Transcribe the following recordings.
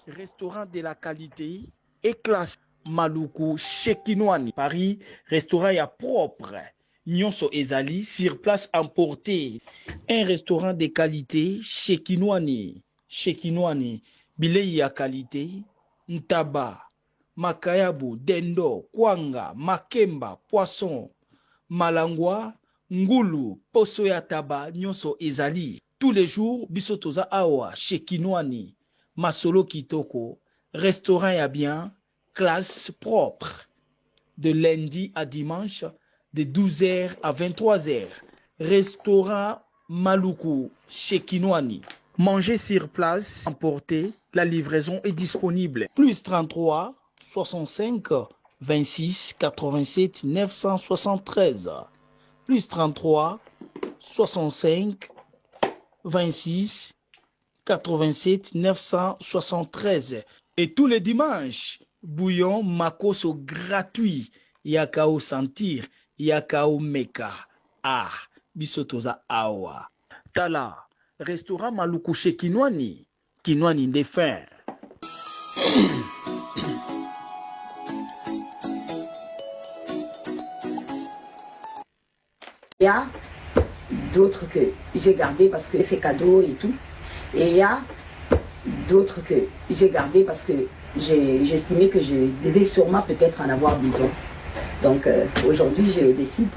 Restaurant de la qualité et classe Maluku chez Kinwani. Paris, restaurant ya propre. Nyonso ezali sur place emporté. Un restaurant de qualité chez Kinwani. Chez Kinwani, bilei ya qualité, ntaba, makayabu, dendo, kwanga, makemba, poisson, malangwa, ngulu, poso ya taba, nyonso ezali. Tous les jours, bisotoza awa chez Kinwani. Masolo Kitoko, restaurant ya bien, classe propre. De lundi à dimanche, de 12h à 23h. Restaurant Maluku chez Kinwani. Manger sur place, emporter, la livraison est disponible. Plus 33 65 26 87 973. Plus 33 65 26 87 973. Et tous les dimanches, bouillon makoso gratuit. Yakao sentir, yakao meka. Ah, bisotoza awa. Tala, restaurant Maluku chez Kinwani. Kinwani des fins. Il y a d'autres que j'ai gardé parce que j'ai fait cadeau et tout. Et il y a d'autres que j'ai gardé parce que j'ai estimé que je devais sûrement peut-être en avoir besoin. Donc aujourd'hui, je décide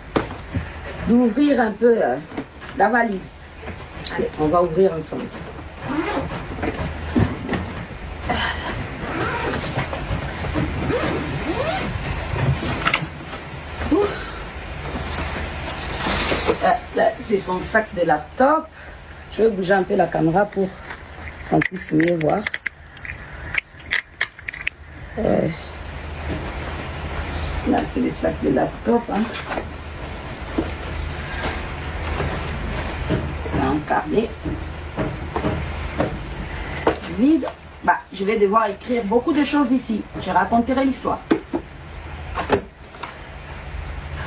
d'ouvrir un peu la valise. Allez, on va ouvrir ensemble. Là, c'est son sac de laptop. Je vais bouger un peu la caméra pour qu'on puisse mieux voir. Là, c'est le sac de laptop. Hein. C'est un carnet vide. Bah, je vais devoir écrire beaucoup de choses ici. Je raconterai l'histoire.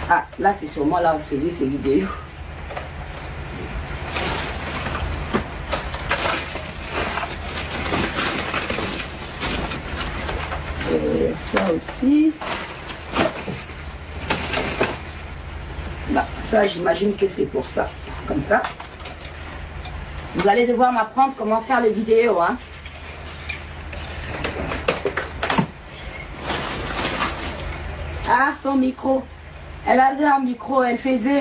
Ah, là, c'est sûrement là où je faisais ces vidéos. Et ça aussi. Bah, ça, j'imagine que c'est pour ça. Comme ça. Vous allez devoir m'apprendre comment faire les vidéos. Hein. Ah, son micro. Elle avait un micro, elle faisait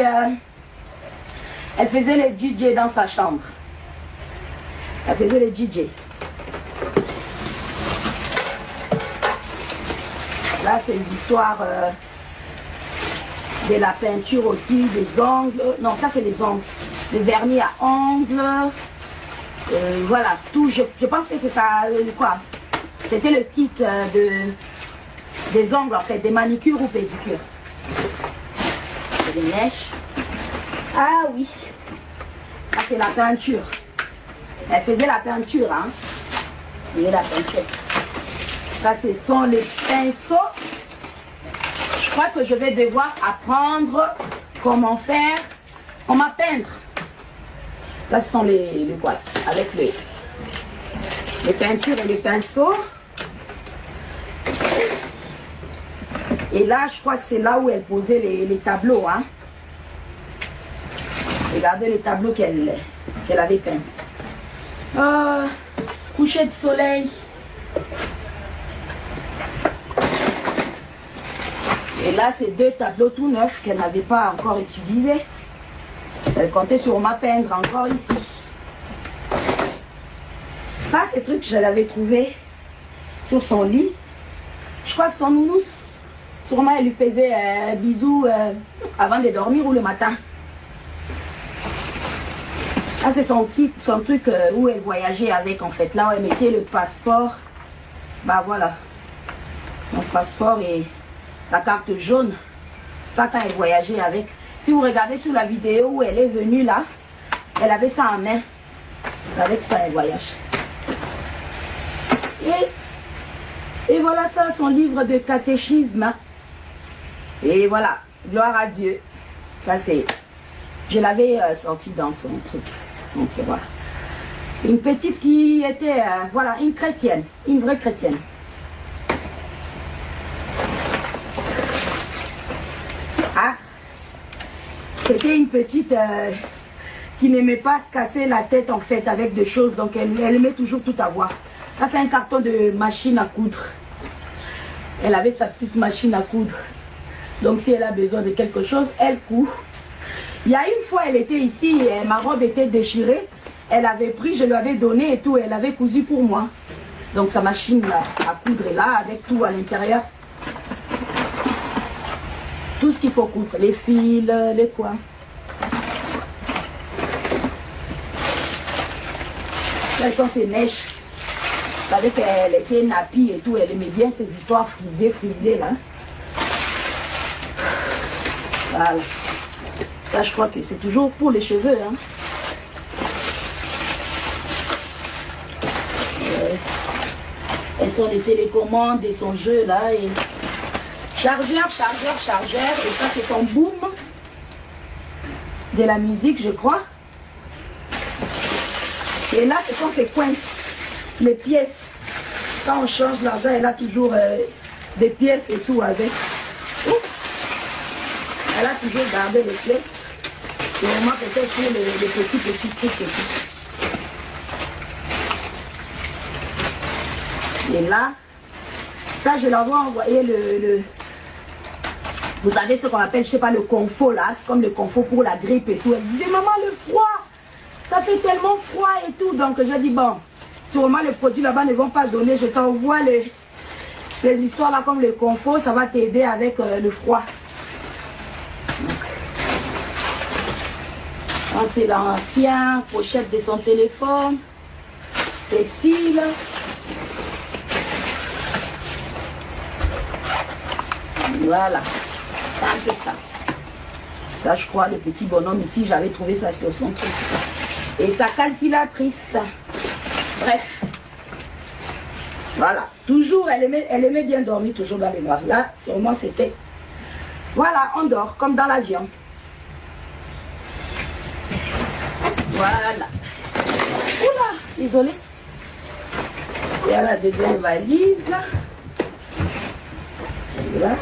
les DJ dans sa chambre. Elle faisait les DJ. Là, c'est l'histoire de la peinture aussi, des ongles. Non, ça, c'est les ongles. Le vernis à ongles. Voilà, tout. Je pense que c'est ça. Quoi? C'était le kit des ongles, en fait, des manicures ou pédicures. Des mèches. Ah oui. Ça, c'est la peinture. Elle faisait la peinture, hein. Elle faisait la peinture. Ça, ce sont les pinceaux. Je crois que je vais devoir apprendre comment faire, comment peindre. Ça, ce sont les boîtes avec les peintures et les pinceaux. Et là, je crois que c'est là où elle posait les tableaux. Hein. Regardez les tableaux qu'elle avait peints. Coucher de soleil. Et là, c'est deux tableaux tout neufs qu'elle n'avait pas encore utilisés. Elle comptait sur ma peindre encore ici. Ça, c'est truc que je l'avais trouvé sur son lit. Je crois que son nounous, sûrement elle lui faisait bisous avant de dormir ou le matin. Là c'est son kit, son truc où elle voyageait avec en fait. Là où elle mettait le passeport. Bah voilà. Son passeport et sa carte jaune. Ça quand elle voyageait avec. Si vous regardez sur la vidéo où elle est venue là, elle avait ça en main. C'est avec ça elle voyage. Et voilà ça, son livre de catéchisme. Et voilà, gloire à Dieu. Ça c'est, je l'avais sorti dans son truc, son tiroir. Une petite qui était, voilà, une chrétienne, une vraie chrétienne. Ah, c'était une petite qui n'aimait pas se casser la tête en fait avec des choses, donc elle aimait toujours tout avoir. Là c'est un carton de machine à coudre. Elle avait sa petite machine à coudre. Donc si elle a besoin de quelque chose, elle coud. Il y a une fois, elle était ici, et ma robe était déchirée. Elle avait pris, je lui avais donné et tout, elle avait cousu pour moi. Donc sa machine là, à coudre est là, avec tout à l'intérieur. Tout ce qu'il faut coudre, les fils, les quoi. Là sont ses mèches. Vous savez qu'elle était nappie et tout, elle aimait bien ces histoires frisées là. Voilà. Ça je crois que c'est toujours pour les cheveux. Hein. Elles sont des télécommandes et son jeu là. Et chargeur. Et ça c'est son boom de la musique je crois. Et là ce sont ses coins. Les pièces, quand on change l'argent, elle a toujours des pièces et tout avec. Elle a toujours gardé les pièces. Et moi peut-être pour les petits trucs et tout. Et là, ça je leur dois envoyer vous savez ce qu'on appelle, je sais pas, le confort là. C'est comme le confort pour la grippe et tout. Elle disait, maman, le froid, ça fait tellement froid et tout. Donc j'ai dit, bon. Sûrement les produits là-bas ne vont pas donner. Je t'envoie les histoires là comme le confort. Ça va t'aider avec le froid. C'est l'ancien pochette de son téléphone. Cécile. Voilà. C'est un peu ça. Ça je crois le petit bonhomme ici. J'avais trouvé ça sur son truc. Et sa calculatrice. Bref, voilà, toujours, elle aimait bien dormir, toujours dans les noirs. Là, sûrement, c'était, voilà, on dort, comme dans l'avion. Voilà. Oula, désolé. Et à la deuxième valise. Voilà.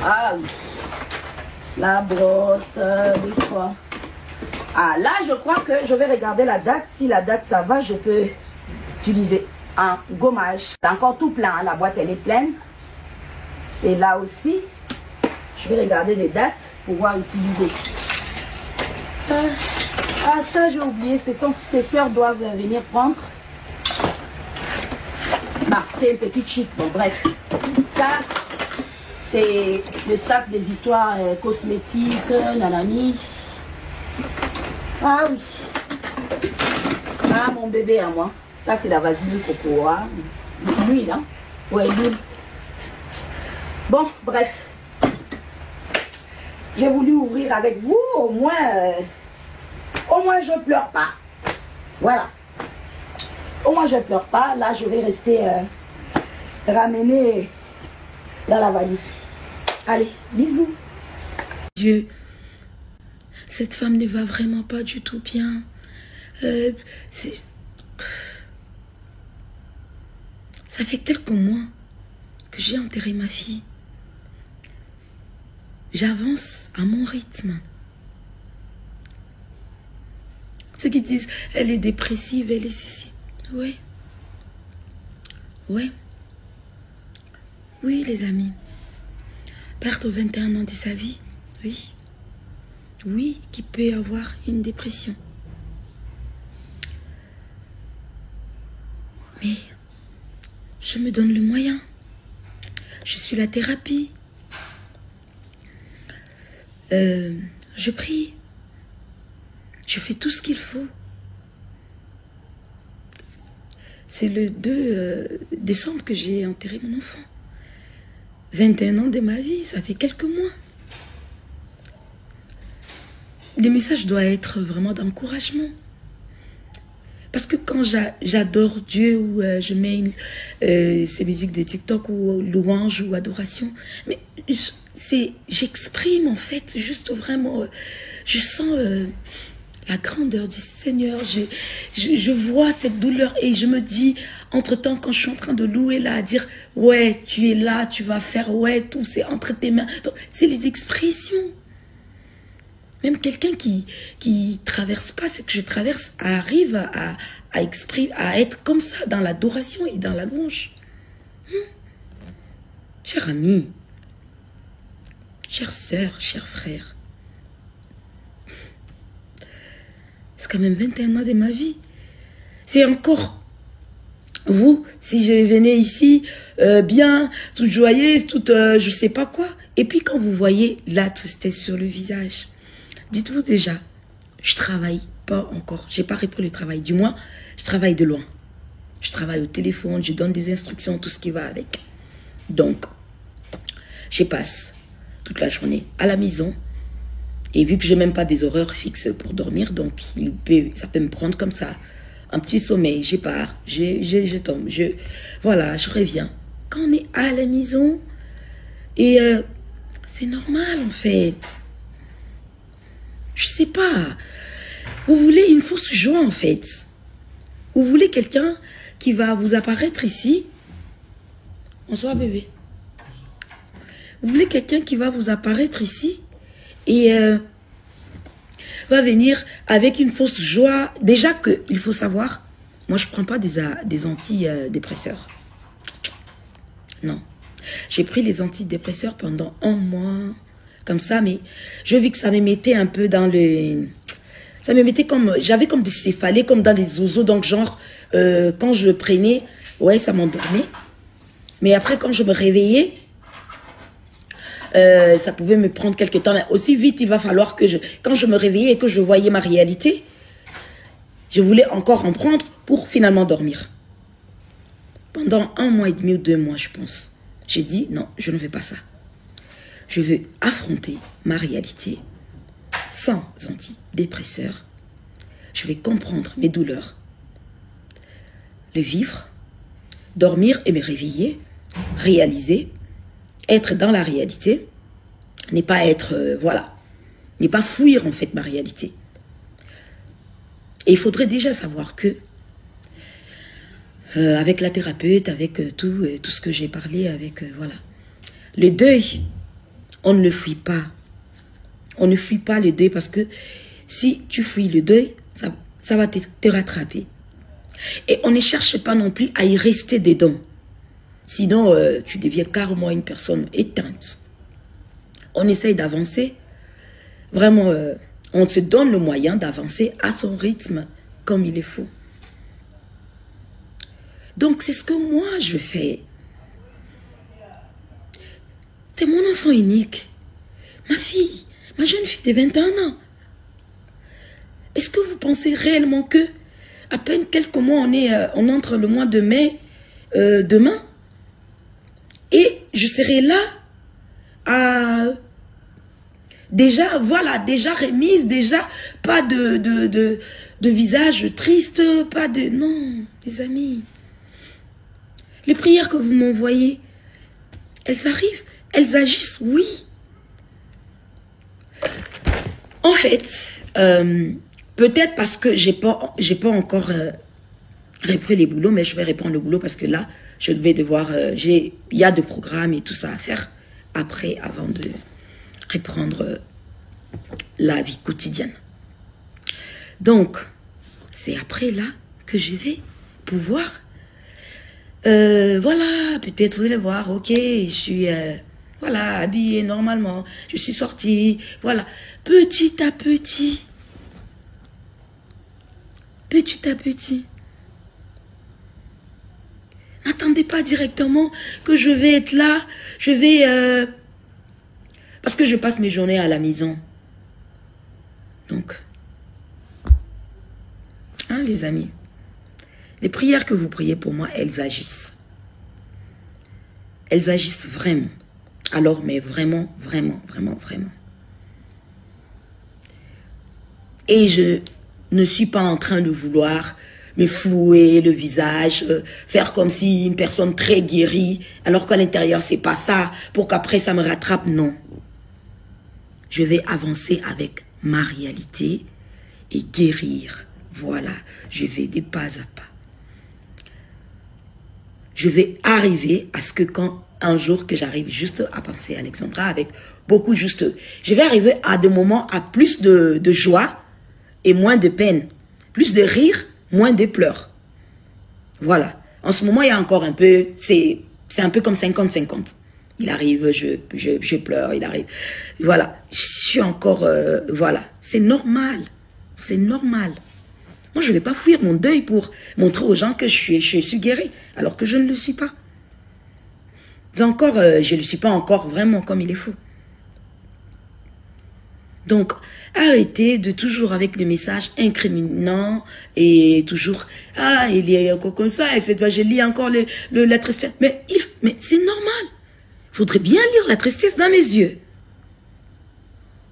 Ah oui. La brosse, oui quoi. Ah là, je crois que je vais regarder la date. Si la date ça va, je peux utiliser un gommage. C'est encore tout plein, hein. La boîte elle est pleine. Et là aussi, je vais regarder les dates pour pouvoir utiliser. Ah ça j'ai oublié, ses soeurs doivent venir prendre. Bah, c'était une petite chic, bon bref. Ça, c'est le sac des histoires cosmétiques, nanani. Ah oui. Ah mon bébé à moi. Là c'est la vaseline cocoa. L'huile, hein. Ouais, l'huile. Bon, bref. J'ai voulu ouvrir avec vous, au moins je pleure pas. Voilà. Au moins je pleure pas. Là je vais rester ramener dans la valise. Allez, bisous. Dieu, cette femme ne va vraiment pas du tout bien. Ça fait quelques mois que j'ai enterré ma fille. J'avance à mon rythme. Ceux qui disent, elle est dépressive, elle est ici. Oui. Oui. Oui, les amis. Perdre 21 ans de sa vie. Oui. oui, qui peut avoir une dépression. Mais je me donne le moyen. Je suis la thérapie. Je prie. Je fais tout ce qu'il faut. C'est le 2 décembre que j'ai enterré mon enfant. 21 ans de ma vie, ça fait quelques mois. Le message doit être vraiment d'encouragement. Parce que quand j'adore Dieu ou je mets ces musiques de TikTok ou louange ou adoration, mais j'exprime en fait juste vraiment, je sens la grandeur du Seigneur, je vois cette douleur et je me dis, entre-temps quand je suis en train de louer là, à dire, ouais, tu es là, tu vas faire, ouais, tout c'est entre tes mains. C'est les expressions. Même quelqu'un qui traverse pas ce que je traverse arrive à exprimer, à être comme ça dans l'adoration et dans la louange. Cher ami, chère sœur, cher frère, c'est quand même 21 ans de ma vie. C'est encore vous, si je venais ici, bien, toute joyeuse, toute je sais pas quoi. Et puis quand vous voyez la tristesse sur le visage, dites-vous déjà, je travaille pas encore. J'ai pas repris le travail. Du moins, je travaille de loin. Je travaille au téléphone, je donne des instructions, tout ce qui va avec. Donc, je passe toute la journée à la maison. Et vu que j'ai même pas des horaires fixes pour dormir, donc ça peut me prendre comme ça. Un petit sommeil, je pars, je tombe, voilà, je reviens. Quand on est à la maison, et c'est normal en fait. Je sais pas. Vous voulez une fausse joie en fait. Vous voulez quelqu'un qui va vous apparaître ici. Bonsoir bébé. Vous voulez quelqu'un qui va vous apparaître ici et va venir avec une fausse joie. Déjà qu'il faut savoir, moi je prends pas des antidépresseurs. Non. J'ai pris les antidépresseurs pendant 1 mois. Comme ça, mais je vis que ça me mettait un peu dans le... Ça me mettait comme... J'avais comme des céphalées, comme dans les zozos. Donc, genre, quand je le prenais, ouais, ça m'endormait. Mais après, quand je me réveillais, ça pouvait me prendre quelques temps. Mais aussi vite, il va falloir que quand je me réveillais et que je voyais ma réalité, je voulais encore en prendre pour finalement dormir. Pendant 1 mois et demi ou 2 mois, je pense. J'ai dit, non, je ne veux pas ça. Je veux affronter ma réalité sans antidépresseurs. Je vais comprendre mes douleurs, le vivre, dormir et me réveiller, réaliser, être dans la réalité, n'est pas être, voilà, n'est pas fuir en fait ma réalité. Et il faudrait déjà savoir que, avec la thérapeute, avec tout ce que j'ai parlé, avec, voilà, le deuil, on ne le fuit pas. On ne fuit pas le deuil parce que si tu fuis le deuil, ça va te rattraper. Et on ne cherche pas non plus à y rester dedans. Sinon, tu deviens carrément une personne éteinte. On essaye d'avancer. Vraiment, on se donne le moyen d'avancer à son rythme comme il est faut. Donc, c'est ce que moi, je fais. C'est mon enfant unique. Ma fille, ma jeune fille de 21 ans. Est-ce que vous pensez réellement que, à peine quelques mois, on entre le mois de mai, demain, et je serai là à... Déjà, voilà, déjà remise, déjà pas de visage triste, pas de... Non, les amis. Les prières que vous m'envoyez, elles arrivent. Elles agissent, oui. En fait, peut-être parce que j'ai pas encore repris les boulots, mais je vais reprendre le boulot parce que là, je vais devoir... il y a des programmes et tout ça à faire après, avant de reprendre la vie quotidienne. Donc, c'est après là que je vais pouvoir... voilà, peut-être vous allez voir, ok, je suis... voilà, habillée normalement. Je suis sortie, voilà. Petit à petit. Petit à petit. N'attendez pas directement que je vais être là. Je vais... parce que je passe mes journées à la maison. Donc... Hein, les amis? Les prières que vous priez pour moi, elles agissent. Elles agissent vraiment. Alors, mais vraiment, vraiment, vraiment, vraiment. Et je ne suis pas en train de vouloir me flouer le visage, faire comme si une personne très guérie, alors qu'à l'intérieur, c'est pas ça, pour qu'après ça me rattrape, non. Je vais avancer avec ma réalité et guérir. Voilà, je vais des pas à pas. Je vais arriver à ce que quand un jour que j'arrive juste à penser à Alexandra avec beaucoup juste, je vais arriver à des moments à plus de joie et moins de peine, plus de rire, moins de pleurs. Voilà. En ce moment, il y a encore un peu, c'est un peu comme 50-50. Il arrive, je pleure, il arrive. Voilà. Je suis encore, voilà. C'est normal. C'est normal. Moi, je ne vais pas fuir mon deuil pour montrer aux gens que je suis guérie, alors que je ne le suis pas. Encore, je ne le suis pas encore vraiment comme il est faux. Donc, arrêtez de toujours avec le message incriminant et toujours, ah, il est encore comme ça, et cette fois, je lis encore la tristesse. Mais c'est normal. Il faudrait bien lire la tristesse dans mes yeux.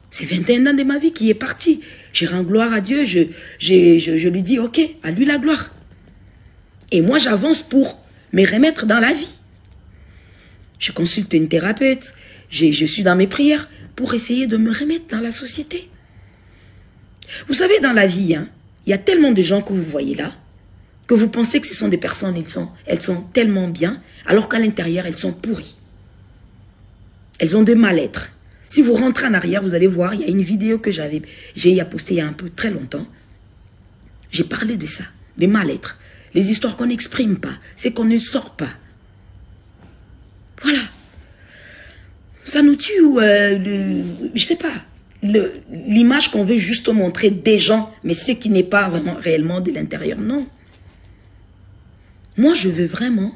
C'est 21 ans de ma vie qui est parti. Je rends gloire à Dieu, je lui dis, ok, à lui la gloire. Et moi, j'avance pour me remettre dans la vie. Je consulte une thérapeute, je suis dans mes prières pour essayer de me remettre dans la société. Vous savez, dans la vie, hein, il y a tellement de gens que vous voyez là, que vous pensez que ce sont des personnes, elles sont tellement bien, alors qu'à l'intérieur, elles sont pourries. Elles ont de mal-être. Si vous rentrez en arrière, vous allez voir, il y a une vidéo que j'ai postée il y a un peu très longtemps. J'ai parlé de ça, des mal-être. Les histoires qu'on n'exprime pas, c'est qu'on ne sort pas. Voilà. Ça nous tue, je sais pas, l'image qu'on veut juste montrer des gens, mais ce qui n'est pas vraiment réellement de l'intérieur, non. Moi, je veux vraiment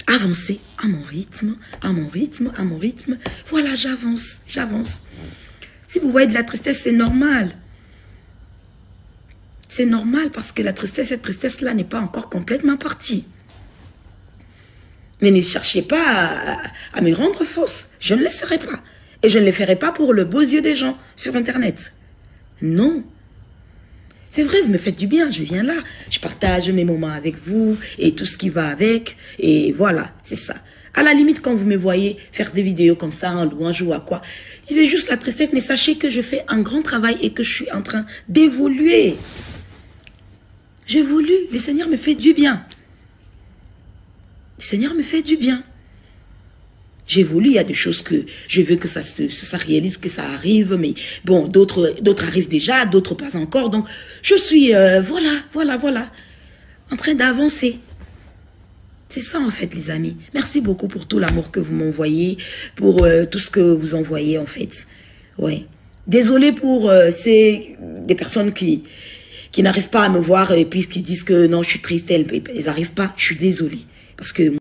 avancer à mon rythme, à mon rythme, à mon rythme. Voilà, j'avance, j'avance. Si vous voyez de la tristesse, c'est normal. C'est normal parce que la tristesse, cette tristesse-là n'est pas encore complètement partie. Mais ne cherchez pas à me rendre fausse. Je ne le serai pas. Et je ne le ferai pas pour le beau yeux des gens sur Internet. Non. C'est vrai, vous me faites du bien, je viens là. Je partage mes moments avec vous et tout ce qui va avec. Et voilà, c'est ça. À la limite, quand vous me voyez faire des vidéos comme ça, en louange ou à quoi, disez juste la tristesse, mais sachez que je fais un grand travail et que je suis en train d'évoluer. J'évolue, le Seigneur me fait du bien. Le Seigneur me fait du bien. J'évolue, il y a des choses que je veux que ça réalise, que ça arrive, mais bon, d'autres arrivent déjà, d'autres pas encore. Donc, je suis, voilà, en train d'avancer. C'est ça, en fait, les amis. Merci beaucoup pour tout l'amour que vous m'envoyez, pour tout ce que vous envoyez, en fait. Ouais. Désolée pour des personnes qui n'arrivent pas à me voir et puis qui disent que non, je suis triste, elles n'arrivent pas. Je suis désolée. Parce que